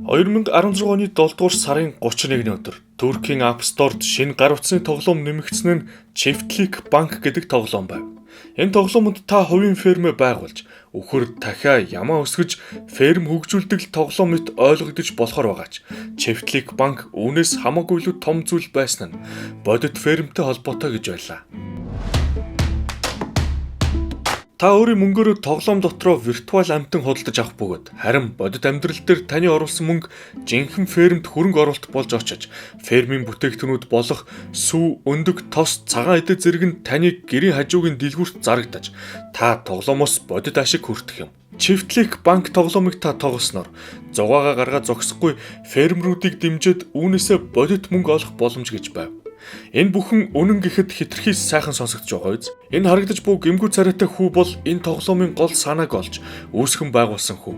2016 оны 7 дугаар сарын 31-ний өдөр Туркийн App Store-д шинэ гар утасны тоглоом нэмэгдсэн нь Çiftlik банк гэдэг тоглоом байв. Энэ тоглоомод та хувийн фермээ байгуулж, үхэр дахиа ямаа өсгөж, ферм хөгжүүлдэг тоглоом мэт ойлгогдож болохоор байгаач. Çiftlik банк үүнээс хамаагүй илүү том зүйл байсан нь бодит фермтэй холбоотой гэж байлаа. Та өөрийн мөнгөөрөө тоглоом дотроо виртуал амьтан худалдаж авах бөгөөд харин бодит амьдрал дээр таны оруулсан мөнгө жинхэнэ фермд хөрөнгө оруулалт болж очиж фермийн бүтээгдэхүүнүүд болох сүү, өндөг, тос, цагаан эдэ зэрэг нь таны гэрийн хажуугийн дэлгүүрт зарагдаж та тоглоомоос бодит ашиг хүртэх юм. Çiftlik банк тоглоомыг та тоглосноор зугаагаа гаргаад зогсохгүй фермерүүдийг дэмжиж үүнээсээ бодит мөнгө олох боломж гэж байв. Энэ бүхэн үнэн гэхэд хитрхий сайхан сонсогдож байгаа биз? Энэ харагдаж буй гэмгүй царайтай хүү бол энэ тоглоомын гол санааг олж үүсгэн байгуулсан хүү.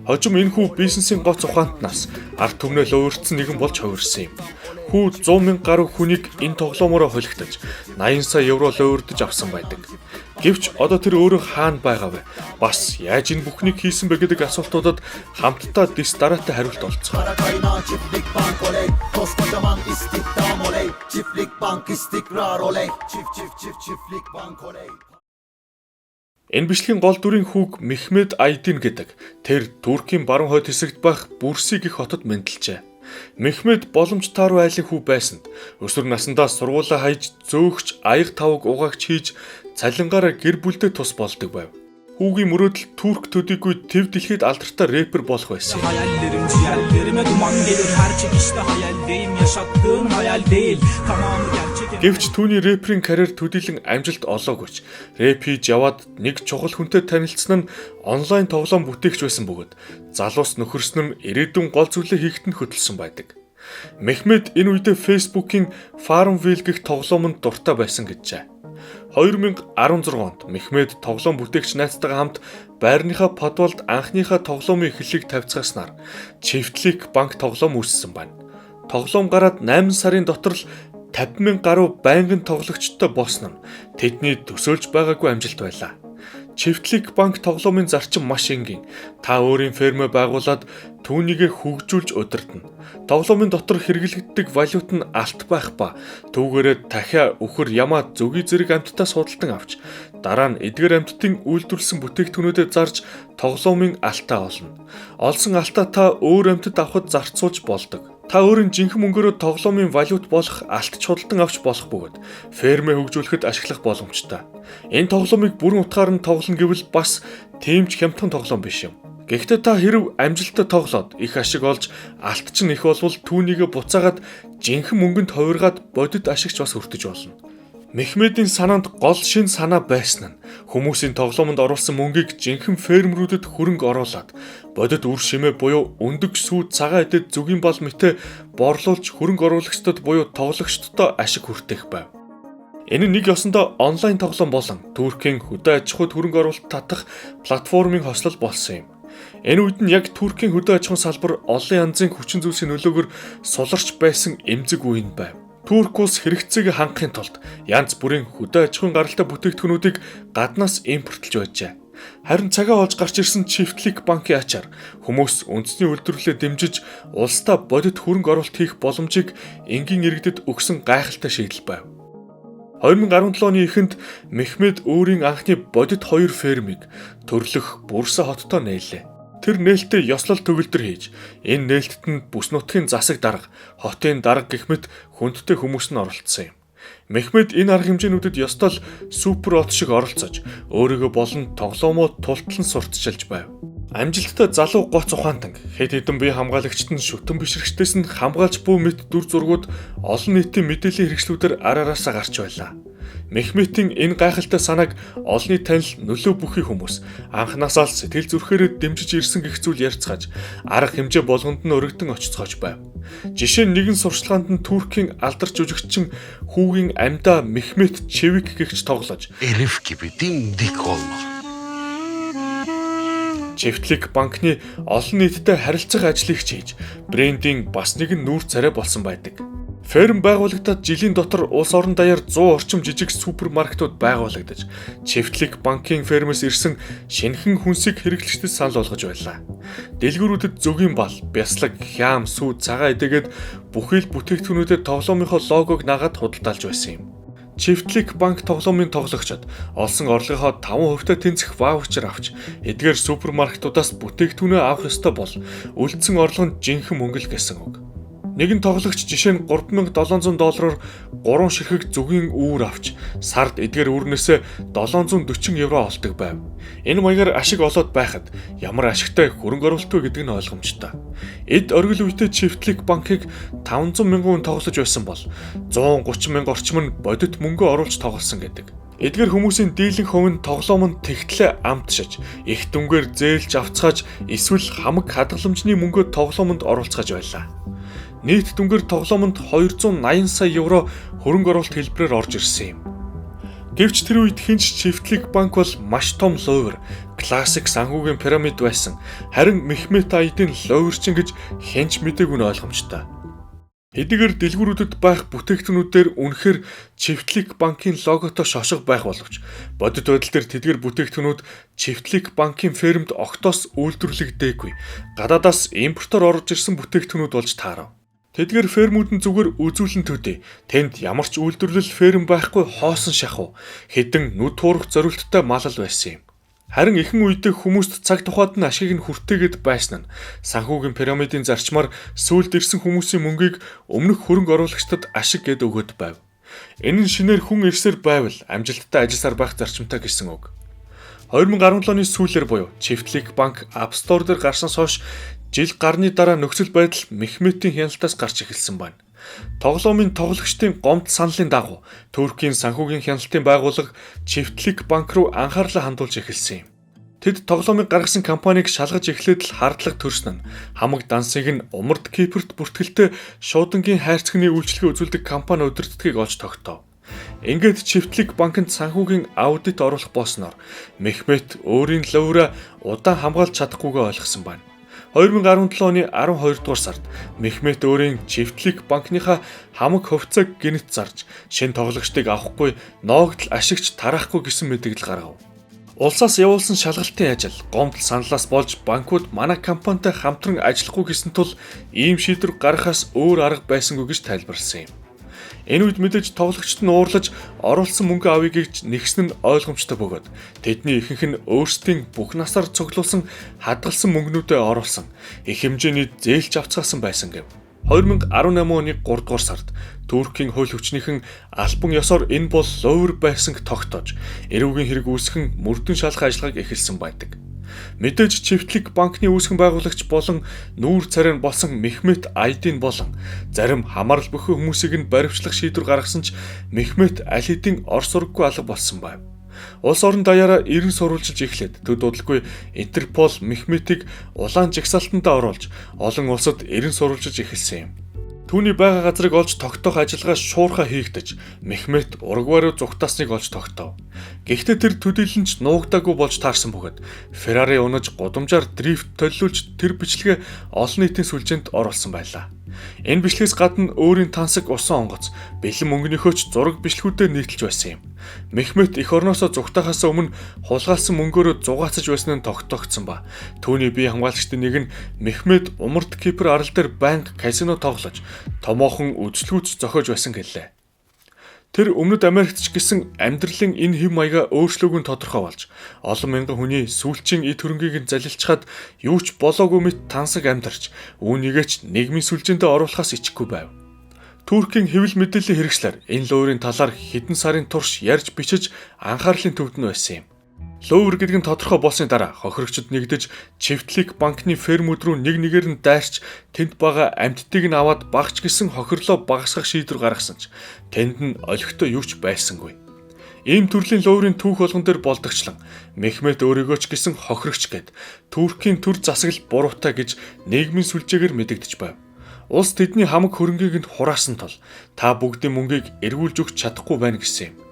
Хожим энэ хүү бизнесийн гоц ухаантнаас ард түмнээ луурдсан нэгэн болж хувирсан юм. Хүү 100 мянга гаруй хүнийг энэ тоглоомороо холигдож 80 сая евро луурдаж авсан байдаг. Гэвч одоо тэр өөрөө хаана байгаа вэ? Бас яаж энэ бүхнийг хийсэн бэ гэдэг асуултуудад хамтдаа дис дараатай хариулт олцгоо. Энэ бичлэгийн гол дүрийн хүүг Мехмед Айдин гэдэг тэр Туркийн баруун хойд хэсэгт байх Бүрси гэх хотод мэндэлжээ. Мехмед боломж тааруу айлын хүү байсанд өсвөр насндаа сургуулаа хайж зөөгч аяг тавг угаагч хийж цалингаараа гэр бүлдээ тус болдог байв. Хүүгийн мөрөөдөл турк төдийгүй төв дэлхийд алдартай рэпер болох байсан. Гэвч түүний рэперийн карьер төдийлөн амжилт олоогүйч рэп хийж яваад нэг чухал хүнтэй танилцсан нь онлайн тоглоом бүтээгч байсан бөгөөд залуус нөхөрсөн нь ирээдүйн гол зүйлээ хийхэд нь хөдөлсөн байдаг. Мехмед энэ үедээ Facebook-ийн Farmville гэх тоглоомонд дуртай байсан гэжээ. 2016 онд Мехмед тоглоом бүтээгч найзтайгаа хамт байрныхаа подвалд анхныхаа тоглоомын эхлэлийг тавьцгааснаар Çiftlik банк тоглоом үүссэн байна. Тоглоом гараад 8 сарын дотор л 50,000 гаруй байнгын тоглогчтой болсон нь тэдний төсөөлж байгаагүй амжилт байлаа. Çiftlik банк тоглоомын зарчим маш энгийн. Та өөрийн фермээ байгуулад түүнийгээ хөгжүүлж удирдна. Тоглоомын дотор хэрэглэгддэг валют нь алт байх ба түүгээрээ дахиа үхэр ямаа зүгий зэрэг амьтдаа судалдан авч дараа нь эдгээр амьтдын үйлдвэрлэсэн бүтээгдэхүүнүүдэд зарж тоглоомын алтаа олно. Олсон алтаа та өөр амьтад авахд зарцуулж болдог. Та өөрийн жинхэнэ мөнгөөрөө тоглоомын валют болох алт худалдан авч болох бөгөөд фермээ хөгжүүлэхэд ашиглах боломжтой. Энэ тоглоомыг бүрэн утгаар нь тоглоно гэвэл бас тийм ч хямдхан тоглоом биш юм. Гэхдээ та хэрв амжилттай тоглоод их ашиг олж алт чинь их болвол түүнийгээ буцаагаад жинхэнэ мөнгөнд хувиргаад бодит ашигч бас хүртэж болно. Мехмедийн санаанд гол шин санаа байсан нь хүмүүсийн тоглоомонд оруулсан мөнгийг жинхэнэ фермерүүдэд хөрөнгө оруулаад бодит үр шимээ буюу өндөг сүү цагаан эдэд зүгийн бол мэтэ борлуулж хөрөнгө оруулагчдад буюу тоглогчдод ашиг хүртэх байв. Энэ нэг ёсондоо онлайн тоглоом болон Туркийн хөдөө аж ахуйд хөрөнгө оруулалт татах платформын хослол болсон юм. Энэ үед нь яг Туркийн хөдөө аж ахуйн салбар олон янзын хүчин зүйлсийн нөлөөгөөр суларч байсан эмзэг үеийн байв. Турк улс хэрэгцээг хангахын тулд янз бүрийн хөдөө аж ахуйн гаралтай бүтээгдэхүүнүүдийг гаднаас импортлж байжээ. Харин цагаа олж гарч ирсэн Çiftlik банкын ачаар хүмүүс үндэсний үйлдвэрлэлээ дэмжиж улсдаа бодит хөрөнгө оруулалт хийх боломжийг энгийн иргэдэд өгсөн гайхалтай шийдэл байв. 2017 оны эхэнд Мехмед өөрийн анхны бодит 2 фермийг төрлөх Бурса хоттой нээлээ. Тэр нээлттэй ёслол төгөлдөр хийж, энэ нээлтт нь бүс нутгийн засаг дарга, хотын дарга гэх мэт хүндтэй хүмүүс нь оролцсон юм. Мехмед энэ арга хэмжээнүүдэд ёстол супер от шиг оролцож, өөрийгөө болон тоглоомоо тултлан сурталчилж байв. Амжилттай залуу гоц ухаантан хэд хэдэн бие хамгаалагчид нь шүтэн бишрэгчдээс нь хамгаалж буй мэт дүр зургууд олон нийтийн мэдээллийн хэрэгслүүдээр араараасаа гарч байлаа. Мехмедийн энэ гайхалтай санааг олонний танил нөлөө бүхий хүмүүс анхнаасаа л сэтгэл зүрхээрээ дэмжиж ирсэн гэх зүйл ярьцгааж арга хэмжээ болгонд нь өргөдөн очицгоож байв. Жишээ нь нэгэн сурчлаганд нь Туркийн алдар жүжигчин хүүгийн амьдаа Мехмед Çevik гэгч тоглож Herif gibi dimdik olmalı. Çiftlik банкны олон нийтэд харилцах ажлыг хийж брендинг бас нэгэн нүүр царай болсон байдаг. Ферм байгуулагдаад жилийн дотор улс орон даяар 100 орчим жижиг супермаркетууд байгуулагдаж, Чифтлик банкын фермээс ирсэн шинэхэн хүнсийг хэрэглэгчдэд санал болгож байлаа. Дэлгүүрүүдэд зөгийн бал, бяслаг, хям, сүү, цагаан эдэгээд бүхий л бүтээгдэхүүнүүдэд тоглоомынхоо логог нагаад худалдаалж байсан юм. Чифтлик банк тоглоомын тоглогчид олсон орлогынхоо 5% тэнцэх ваучер авч, эдгээр супермаркетуудаас бүтээгдэхүүнээ авах ёстой бол үлдсэн орлого нь жинхэнэ мөнгө л гэсэн үг. Нэгэн тоглогч жишээ нь $3,700-оор 3 ширхэг зүгийн үүр авч сард эдгээр үүрнээсээ €740 олдог байв. Энэ маягаар ашиг олоод байхад ямар ашигтай хөрөнгө оруулалт вэ гэдэг нь ойлгомжтой. Эд оргил үедээ Чифтлик банкыг 500,000 хүн тоглож байсан бол 130,000 орчим нь бодит мөнгө оруулж тоглосон гэдэг. Эдгээр хүмүүсийн дийлэнх хувь нь тоглоомонд тэгтлээ амтшиж, их дүнгээр зээлж авцгааж, эсвэл хамаг хадгаламжны мөнгөө тоглоомонд оруулцгааж байлаа. Нийт дүнгээр тоглоомонд €280 сая хөрөнгө оруулалт хэлбэрээр орж ирсэн юм. Гэвч тэр үед хинч Чифтлик банк бол маш том лувр, классик санхүүгийн пирамид байсан. Харин Мехмет Аидын луврчин гэж хинч мэдээгүй нь ойлгомжтой. Эдгээр дэлгүүрүүдэд байх бүтээгдэхүүнүүдээр үнэхээр Чифтлик банкын логотой шошго байх боловч бодит байдал дээр тэдгээр бүтээгдэхүүнүүд Чифтлик банкын фермд огтоос үйлдвэрлэгдээгүй. Гадаадаас импортоор орж ирсэн бүтээгдэхүүнүүд болж таарав. Тэдгээр фермүүд нь зүгээр үзүүлэн төдий. Тэнд ямар ч үйлдвэрлэл ферм байхгүй хоосон шахуу, хэдэн нүд туурах зорилттой малал байсан юм. Харин ихэнх үедээ хүмүүст цаг тухайд нь ашиг нь хүртээгээд байсан нь санхүүгийн пирамидын зарчмаар сүүлд ирсэн хүмүүсийн мөнгийг өмнөх хөрөнгө оруулагчдад ашиг гэд өгöd байв. Энэ нь шинээр хүн ирсээр байвал амжилттай ажилласаар байх зарчимтай гэсэн үг. 2017 оны сүүлээр буюу Чифтлик банк App Store дээр гарснаас хойш жил гарны дараа нөхцөл байдал Мехметийн хяналтаас гарч эхэлсэн байна. Тоглоомын тоглогчдын гомдол саналын дагуу Туркийн санхүүгийн хяналтын байгууллага Чифтлик банк руу анхаарлаа хандуулж эхэлсэн юм. Тэд тоглоомыг гаргасан компанийг шалгаж эхлээд л хардлага төрсөн нь хамаг дансыг нь умард Кипрт бүртгэлтэй шуудангийн хайрцагны үйлчлэгээ үзүүлдэг компани удирддгийг олж тогтоов. Ингээд Чифтлик банкнд санхүүгийн аудит оруулах болсноор Мехмет өөрийн лувраа удаан хамгаалж чадахгүйгээ ойлгосон байна. 2017 оны 12 дугаар сард Мехмет өөрийн Чифтлик банкныхаа хамаг хувьцааг гинт зарж, шинэ тоглогчдыг авахгүй ноогдол ашигч тараахгүй гэсэн мэдээлэл гаргав. Улсаас явуулсан шалгалтын ажил гомдол саналаас болж банкуд манай компанитай хамтран ажиллахгүй гэсэн тул ийм шийдвэр гаргахаас өөр арга байсангүй гэж тайлбарласан юм. Энэ үед мэдээж тоглогчид нь уурлаж оруулсан мөнгө авъя гэж нэгсэн нь ойлгомжтой бөгөөд тэдний ихэнх нь өөрсдийн бүх насаар цуглуулсан хадгалсан мөнгнүүдээ оруулсан их хэмжээний зээлч авцгаасан байсан гэв. 2018 оны 3 дугаар сард Туркийн хууль хүчнийхэн албан ёсоор энэ бол лувр байсан тогтоож эрүүгийн хэрэг үүсгэн мөрдөн шалгах ажиллагааг эхэлсэн байдаг. Мэдээж Чифтлик банкны үүсгэн байгуулагч болон нүүр царай болсон Мехмет Аидын болон зарим хамаарал бүхий хүмүүсийг нь баривчлах шийдвэр гаргасан ч Мехмет аль хэдийн ор сургаггүй алга болсон байв. Улс орон даяараа эрен сурвалжилж эхлээд төд удалгүй Интерпол Мехметийг улаан жагсаалтандаа оруулж олон улсад эрен сурвалжилж эхэлсэн юм. Түүний байгаа газрыг олж тогтоох ажиллагаа шуурхай хийгдэж Мехмет Уругвай руу зүгтаасныг олж тогтоов. Гэхдээ тэр төдийлөнч нуугдаагүй болж таарсан бөгөөд Феррари унаж гудамжаар дрифт төлөвлөж тэр бичлэгээ олон нийтийн сүлжээнд оруулсан байлаа. Энэ бичлэгээс гадна өөрийн тансаг усан онгоц, бэлэн мөнгөнийхөө ч зураг бичлэгүүдэд нийтэлж байсан юм. Мехмет эх орноосоо зүгтаахаас өмнө хулгайлсан мөнгөөрөө зугаацаж байсан нь тогтоогдсон ба. Түүний бие хамгаалагчдын нэг нь Мехмет умард Кипр арал дээр банк казино тоглож, томоохон үйлчлэгүүц зохиож байсан гэлээ. Тэр Өмнөд Америкт ч гэсэн амьдралын энэ хэв маягаа өөрчлөөг нь тодорхой болж, олон мянган хүний сүүлчийн эд хөрөнгийг нь залилчхад юу ч болоогүй мэт тансаг амьдарч, үүнийгээ ч нийгмийн сүлжээндээ оруулахаас ичхгүй байв. Туркийн хэвлэл мэдээллийн хэрэгслэр энэ луурын талаар хэдэн сарын турш ярьж бичиж анхаарлын төвд нь байсан юм. Лувр гэдэг нь тодорхой болсны дараа хохирогчид нэгдэж Чифтлик банкны фермүүд рүү нэг нэгээр нь дайрч тэнд байгаа амьтдыг нь аваад багч гисэн хохирлоо багасгах шийдвэр гаргасан ч тэнд нь олигтой юу ч байсангүй. Ийм төрлийн луврын түүх болгон дээр болдогчлон Мехмет өөрийгөө ч гисэн хохирогч гэд Туркийн төр засаглал буруутай гэж нийгмийн сүлжээгээр мэдэгдэж байв. Улс тэдний хамаг хөрөнгийг нь хураасан тул та бүгдийн мөнгийг эргүүлж өгч чадахгүй байна гэсэн юм.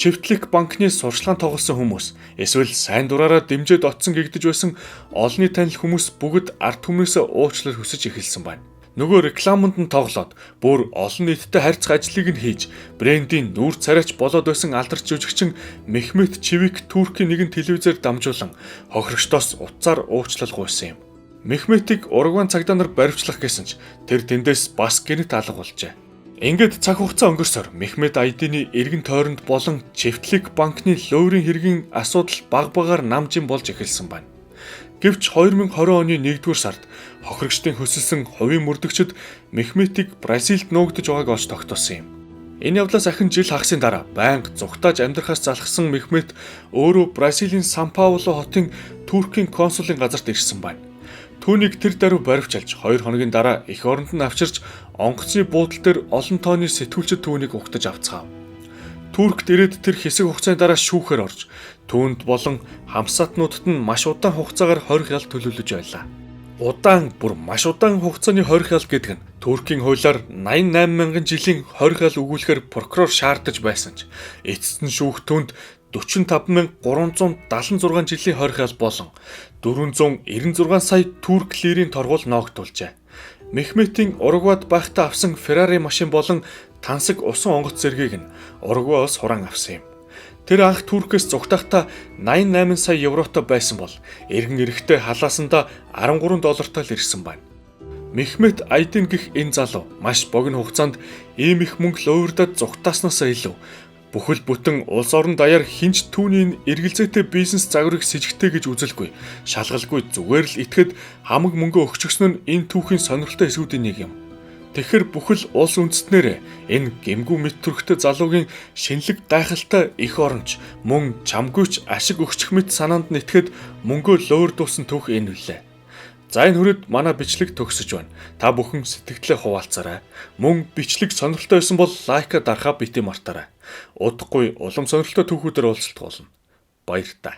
Чифтлик банкны сурчлагын тоглосон хүмүүс эсвэл сайн дураараа дэмжиж отсон гэгдэж байсан олонний танил хүмүүс бүгд ард түмнээсээ уучлал хүсэж эхэлсэн байна. Нөгөө рекламанд нь тоглоод бүр олон нийттэй харьцах ажлыг нь хийж брендийн нүүр царайч болоод байсан алдарч жүжигчин Мехмет Чивик Туркийн нэгэн телевизээр дамжуулан хохирогчдоос утсаар уучлал гуйсан юм. Мехметийг Уругвайн цагдаа нар баривчлах гэсэн ч тэр тэндээс бас гэнэт алга болжээ. Ингээд цаг хугацаа өнгөрсөөр Мехмет ID-ны эргэн тойронд болон Чифтлик банкны лөөрийн хэргийн асуудал баг багаар намжин болж эхэлсэн байна. Гэвч 2020 оны 1-р сард хохирогчдын хөсөлсөн хувийн мөрдөгчд Мехметийг Бразилд нуугдж байгааг олж тогтоосон юм. Энэ явдлаас ахин жил хагасын дараа байнга зүгтааж амьдрахаас залхсан Мехмет өөрөө Бразилийн Сан Пауло хотын Туркийн консулын газарт ирсэн байна. Түүнийг тэр даруй баривчилж 2 хоногийн дараа эх оронд нь авчирч онгоцны буудлын дээр олон тооны сэтгүүлчид түүнийг угтаж авцгаав. Туркт ирээд тэр хэсэг хугацааны дараа шүүхээр орж түүнд болон хамсаатнуудад нь маш удаан хугацаагаар хорих ял төлөвлөж байлаа. Бүр маш удаан хугацааны хорих ял гэдэг нь Туркийн хуулиар 88 мянган жилийн хорих ял өгүүлэхээр прокурор шаардаж байсан ч эцэст нь шүүх түүнд 45376 жилийн хорих ял болон 496 сая турк лирийн торгуул ноогдуулжээ. Мехметийн Уругвайд байхдаа авсан Феррари машин болон тансаг усан онгоц зэргийг нь Уругвайос хураан авсан юм. Тэр анх Туркээс зугтахдаа 88 сая евротой байсан бол эргэн ирэхдээ халаасандаа $13 л ирсэн байна. Мехмет Айдин гэх энэ залуу маш богино хугацаанд ийм их мөнгө луурдад зугтааснаас илүү бүхэл бүтэн улс орон даяар хинч түүний эргэлзээтэй бизнес загварыг с ิจ гтэй гэж үзэлгүй, шалгалгүй зүгээр л итгэхэд хамаг мөнгө өгчихсөн нь энэ түүхийн сонирхолтой хэсгүүдийн нэг юм. Тэгэхэр бүхэл улс үндэстнээр энэ гэмгүү мэт төрхтэй залуугийн шинэлэг гайхалтай их оронч мөн чамгүйч ашиг өгчих мэт санаанд нэтгэхэд мөнгөө луурдуулсан түүх энэ үлээ. За энэ хүрээд манай бичлэг төгсөж байна. Та бүхэн сэтгэлдээ хуваалцаарай. Мөн бичлэг сонирхолтой байсан бол лайка дарахаа бити мартаарай. Удахгүй улам сонирхолтой түүхүүдээр уулзалт болно. Баяр та.